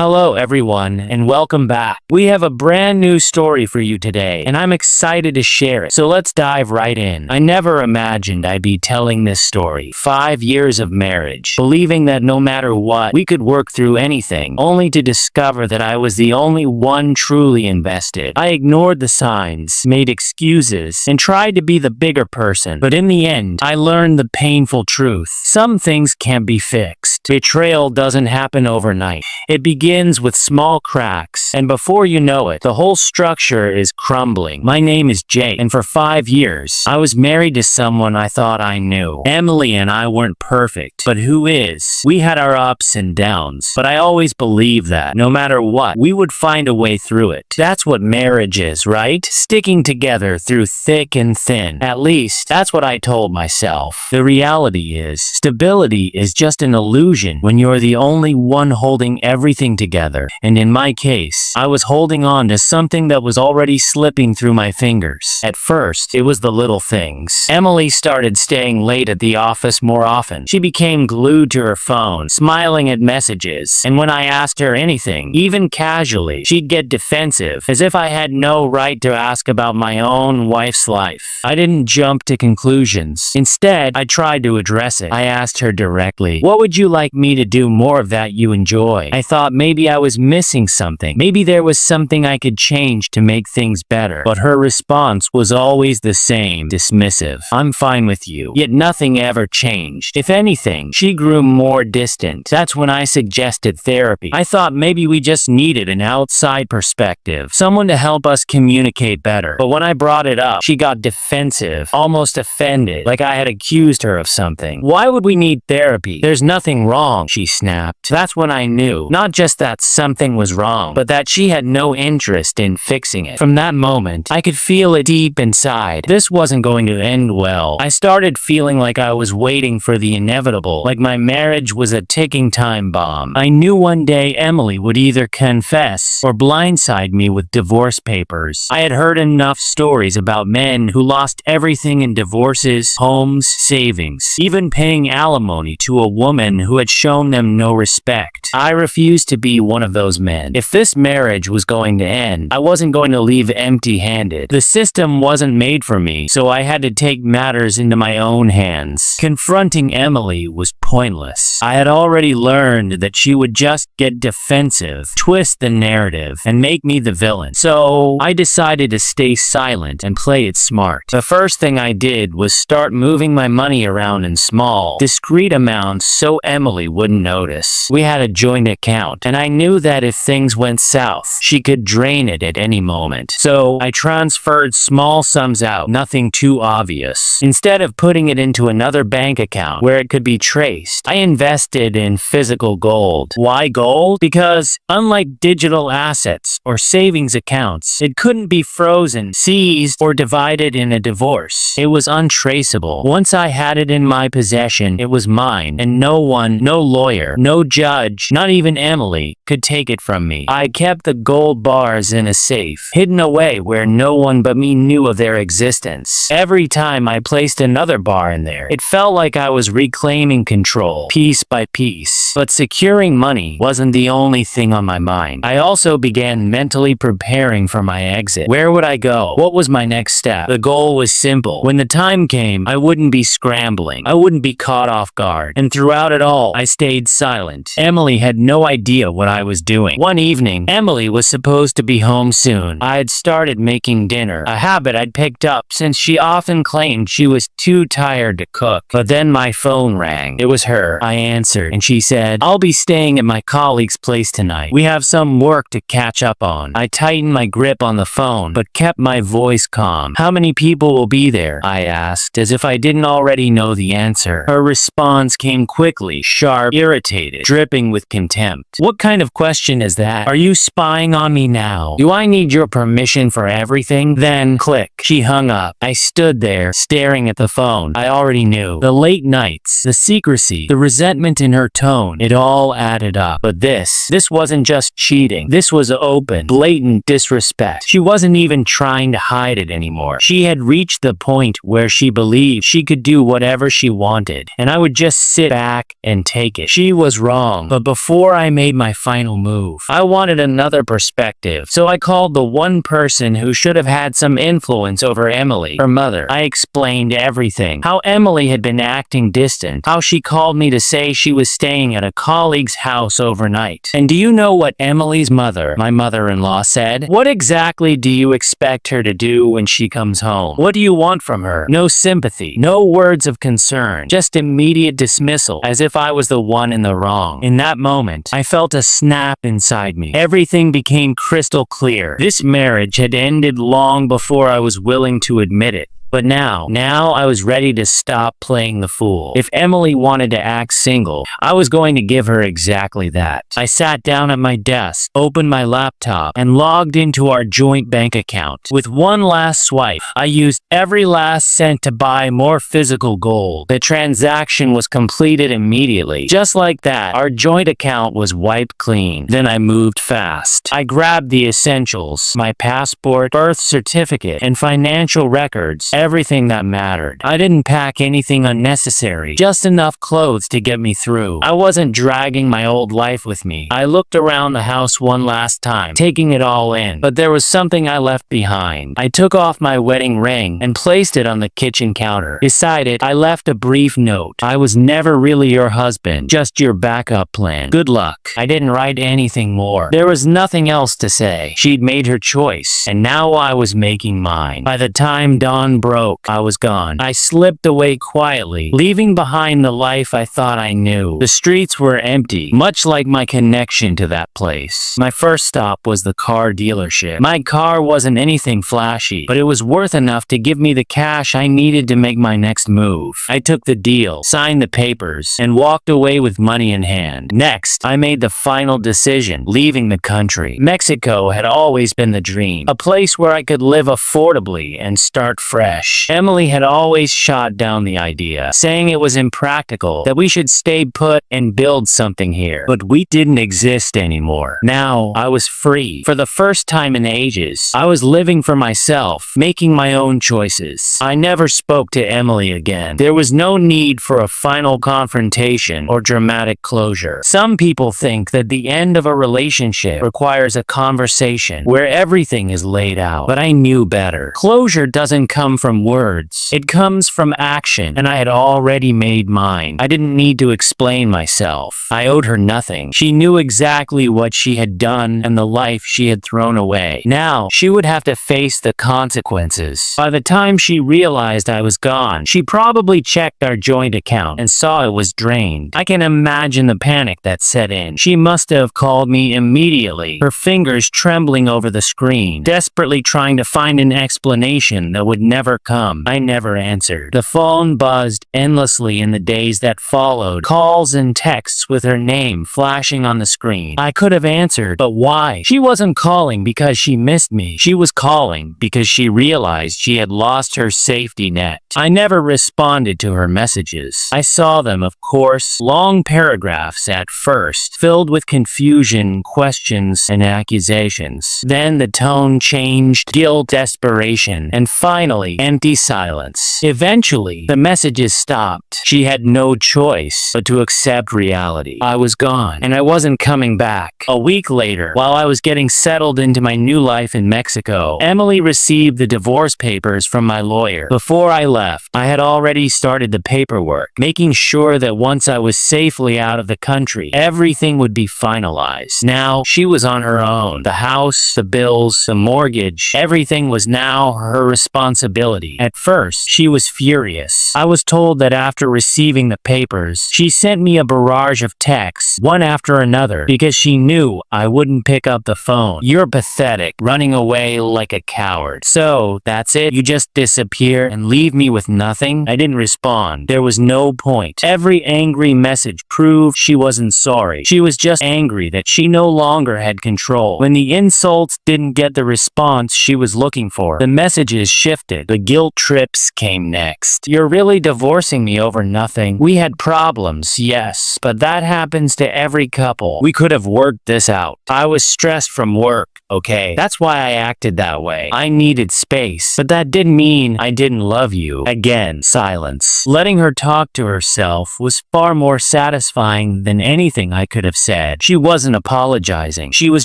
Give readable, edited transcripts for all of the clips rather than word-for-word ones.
Hello everyone, and welcome back. We have a brand new story for you today, and I'm excited to share it. So let's dive right in. I never imagined I'd be telling this story. 5 years of marriage, believing that no matter what, we could work through anything, only to discover that I was the only one truly invested. I ignored the signs, made excuses, and tried to be the bigger person. But in the end, I learned the painful truth. Some things can't be fixed. Betrayal doesn't happen overnight. It begins with small cracks, and before you know it, the whole structure is crumbling. My name is Jake, and for 5 years, I was married to someone I thought I knew. Emily and I weren't perfect, but who is? We had our ups and downs, but I always believed that, no matter what, we would find a way through it. That's what marriage is, right? Sticking together through thick and thin. At least, that's what I told myself. The reality is, stability is just an illusion when you're the only one holding everything together. And in my case, I was holding on to something that was already slipping through my fingers. At first, it was the little things. Emily started staying late at the office more often. She became glued to her phone, smiling at messages. And when I asked her anything, even casually, she'd get defensive, as if I had no right to ask about my own wife's life. I didn't jump to conclusions. Instead, I tried to address it. I asked her directly, "What would you like me to do more of that you enjoy?" I thought maybe I was missing something. Maybe there was something I could change to make things better. But her response was always the same, dismissive. "I'm fine with you." Yet nothing ever changed. If anything, she grew more distant. That's when I suggested therapy. I thought maybe we just needed an outside perspective, someone to help us communicate better. But when I brought it up, she got defensive, almost offended, like I had accused her of something. "Why would we need therapy? There's nothing wrong," she snapped. That's when I knew, not just that something was wrong, but that she had no interest in fixing it. From that moment, I could feel it deep inside. This wasn't going to end well. I started feeling like I was waiting for the inevitable, like my marriage was a ticking time bomb. I knew one day Emily would either confess or blindside me with divorce papers. I had heard enough stories about men who lost everything in divorces, homes, savings, even paying alimony to a woman who had shown them no respect. I refused to be one of those men. If this marriage was going to end, I wasn't going to leave empty-handed. The system wasn't made for me, so I had to take matters into my own hands. Confronting Emily was pointless. I had already learned that she would just get defensive, twist the narrative, and make me the villain. So I decided to stay silent and play it smart. The first thing I did was start moving my money around in small, discreet amounts so Emily wouldn't notice. We had a joint account, and I knew that if things went south, she could drain it at any moment. So I transferred small sums out, nothing too obvious. Instead of putting it into another bank account where it could be traced, I invested in physical gold. Why gold? Because unlike digital assets or savings accounts, it couldn't be frozen, seized, or divided in a divorce. It was untraceable. Once I had it in my possession, it was mine, and no one, no lawyer, no judge, not even Emily, could take it from me. I kept the gold bars in a safe, hidden away where no one but me knew of their existence. Every time I placed another bar in there, it felt like I was reclaiming control, piece by piece. But securing money wasn't the only thing on my mind. I also began mentally preparing for my exit. Where would I go? What was my next step? The goal was simple. When the time came, I wouldn't be scrambling. I wouldn't be caught off guard. And throughout it all, I stayed silent. Emily had no idea what I was doing. One evening, Emily was supposed to be home soon. I had started making dinner, a habit I'd picked up since she often claimed she was too tired to cook. But then my phone rang. It was her. I answered, and she said, "I'll be staying at my colleague's place tonight. We have some work to catch up on." I tightened my grip on the phone, but kept my voice calm. "How many people will be there?" I asked, as if I didn't already know the answer. Her response came quickly, sharp, irritated, dripping with contempt. "What kind of question is that? Are you spying on me now? Do I need your permission for everything?" Then, click, she hung up. I stood there, staring at the phone. I already knew. The late nights, the secrecy, the resentment in her tone, it all added up. But this wasn't just cheating. This was open, blatant disrespect. She wasn't even trying to hide it anymore. She had reached the point where she believed she could do whatever she wanted, and I would just sit back and take it. She was wrong, but before I made my my final move. I wanted another perspective, so I called the one person who should have had some influence over Emily, her mother. I explained everything. How Emily had been acting distant. How she called me to say she was staying at a colleague's house overnight. And do you know what Emily's mother, my mother-in-law, said? What exactly do you expect her to do when she comes home? What do you want from her? No sympathy. No words of concern. Just immediate dismissal, as if I was the one in the wrong. In that moment, I felt a snap inside me. Everything became crystal clear. This marriage had ended long before I was willing to admit it. But now I was ready to stop playing the fool. If Emily wanted to act single, I was going to give her exactly that. I sat down at my desk, opened my laptop, and logged into our joint bank account. With one last swipe, I used every last cent to buy more physical gold. The transaction was completed immediately. Just like that, our joint account was wiped clean. Then I moved fast. I grabbed the essentials, my passport, birth certificate, and financial records. Everything that mattered. I didn't pack anything unnecessary, just enough clothes to get me through. I wasn't dragging my old life with me. I looked around the house one last time, taking it all in. But there was something I left behind. I took off my wedding ring and placed it on the kitchen counter. Beside it, I left a brief note. I was never really your husband, just your backup plan. Good luck. I didn't write anything more. There was nothing else to say. She'd made her choice, and now I was making mine. By the time dawn broke, I was gone. I slipped away quietly, leaving behind the life I thought I knew. The streets were empty, much like my connection to that place. My first stop was the car dealership. My car wasn't anything flashy, but it was worth enough to give me the cash I needed to make my next move. I took the deal, signed the papers, and walked away with money in hand. Next, I made the final decision, leaving the country. Mexico had always been the dream, a place where I could live affordably and start fresh. Emily had always shot down the idea, saying it was impractical, that we should stay put and build something here. But we didn't exist anymore. Now, I was free. For the first time in ages, I was living for myself, making my own choices. I never spoke to Emily again. There was no need for a final confrontation or dramatic closure. Some people think that the end of a relationship requires a conversation where everything is laid out. But I knew better. Closure doesn't come from words. It comes from action, and I had already made mine. I didn't need to explain myself. I owed her nothing. She knew exactly what she had done and the life she had thrown away. Now, she would have to face the consequences. By the time she realized I was gone, she probably checked our joint account and saw it was drained. I can imagine the panic that set in. She must have called me immediately, her fingers trembling over the screen, desperately trying to find an explanation that would never come. I never answered. The phone buzzed endlessly in the days that followed, calls and texts with her name flashing on the screen. I could have answered, but why? She wasn't calling because she missed me. She was calling because she realized she had lost her safety net. I never responded to her messages. I saw them, of course, long paragraphs at first, filled with confusion, questions, and accusations. Then the tone changed, guilt, desperation, and finally, empty silence. Eventually, the messages stopped. She had no choice but to accept reality. I was gone, and I wasn't coming back. A week later, while I was getting settled into my new life in Mexico, Emily received the divorce papers from my lawyer. Before I left, I had already started the paperwork, making sure that once I was safely out of the country, everything would be finalized. Now, she was on her own. The house, the bills, the mortgage, everything was now her responsibility. At first, she was furious. I was told that after receiving the papers, she sent me a barrage of texts, one after another, because she knew I wouldn't pick up the phone. You're pathetic, running away like a coward. So, that's it? You just disappear and leave me with nothing? I didn't respond. There was no point. Every angry message proved she wasn't sorry. She was just angry that she no longer had control. When the insults didn't get the response she was looking for, the messages shifted. The guilt trips came next. You're really divorcing me over nothing? We had problems, yes, but that happens to every couple. We could have worked this out. I was stressed from work, okay? That's why I acted that way. I needed space, but that didn't mean I didn't love you. Again, silence. Letting her talk to herself was far more satisfying than anything I could have said. She wasn't apologizing. She was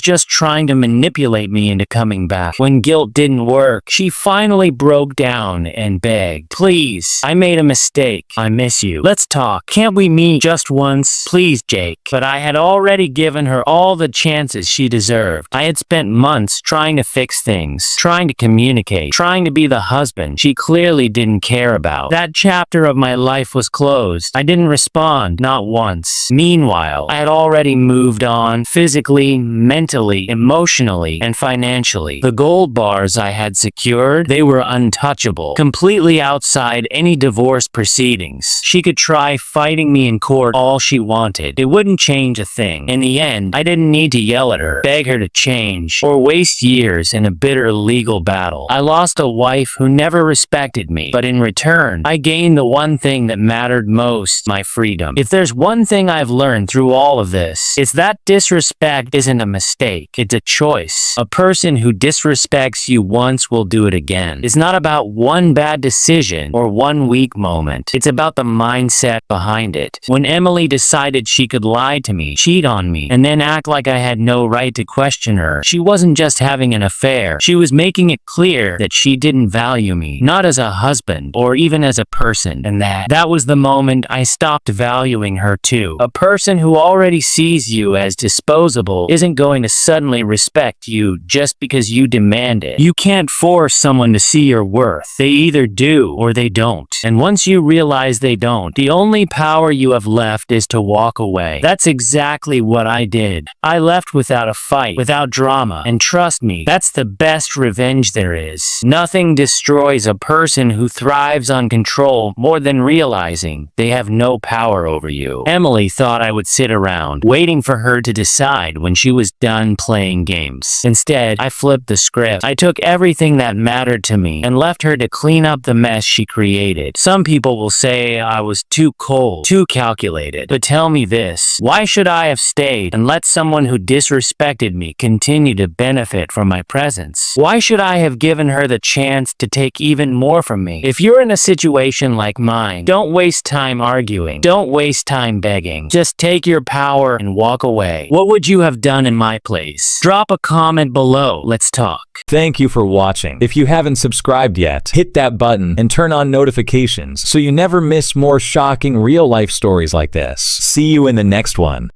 just trying to manipulate me into coming back. When guilt didn't work, she finally broke down and begged, "Please, I made a mistake. I miss you. Let's talk. Can't we meet just once? Please, Jake." But I had already given her all the chances she deserved. I had spent months trying to fix things, trying to communicate, trying to be the husband she clearly didn't care about. That chapter of my life was closed. I didn't respond, not once. Meanwhile, I had already moved on, physically, mentally, emotionally, and financially. The gold bars I had secured, they were untouchable, completely outside any divorce proceedings. She could try fighting me in court all she wanted. It wouldn't change a thing. In the end, I didn't need to yell at her, beg her to change, or waste years in a bitter legal battle. I lost a wife who never respected me, but in return, I gained the one thing that mattered most, my freedom. If there's one thing I've learned through all of this, it's that disrespect isn't a mistake. It's a choice. A person who disrespects you once will do it again. It's not about one bad decision or one weak moment. It's about the mindset behind it. When Emily decided she could lie to me, cheat on me, and then act like I had no right to question her, she wasn't just having an affair. She was making it clear that she didn't value me, not as a husband or even as a person, and that was the moment I stopped valuing her too. A person who already sees you as disposable isn't going to suddenly respect you just because you demand it. You can't force someone to see your worth. They either do or they don't. And once you realize they don't, the only power you have left is to walk away. That's exactly what I did. I left without a fight, without drama, and trust me, that's the best revenge there is. Nothing destroys a person who thrives on control more than realizing they have no power over you. Emily thought I would sit around, waiting for her to decide when she was done playing games. Instead, I flipped the script. I took everything that mattered to me and left her to clean up the mess she created. Some people will say I was too cold, too calculated. But tell me this, why should I have stayed and let someone who disrespected me continue to benefit from my presence? Why should I have given her the chance to take even more from me? If you're in a situation like mine, don't waste time arguing. Don't waste time begging. Just take your power and walk away. What would you have done in my place? Drop a comment below. Let's talk. Thank you for watching. If you haven't subscribed yet, hit that button and turn on notifications so you never miss more shocking real-life stories like this. See you in the next one.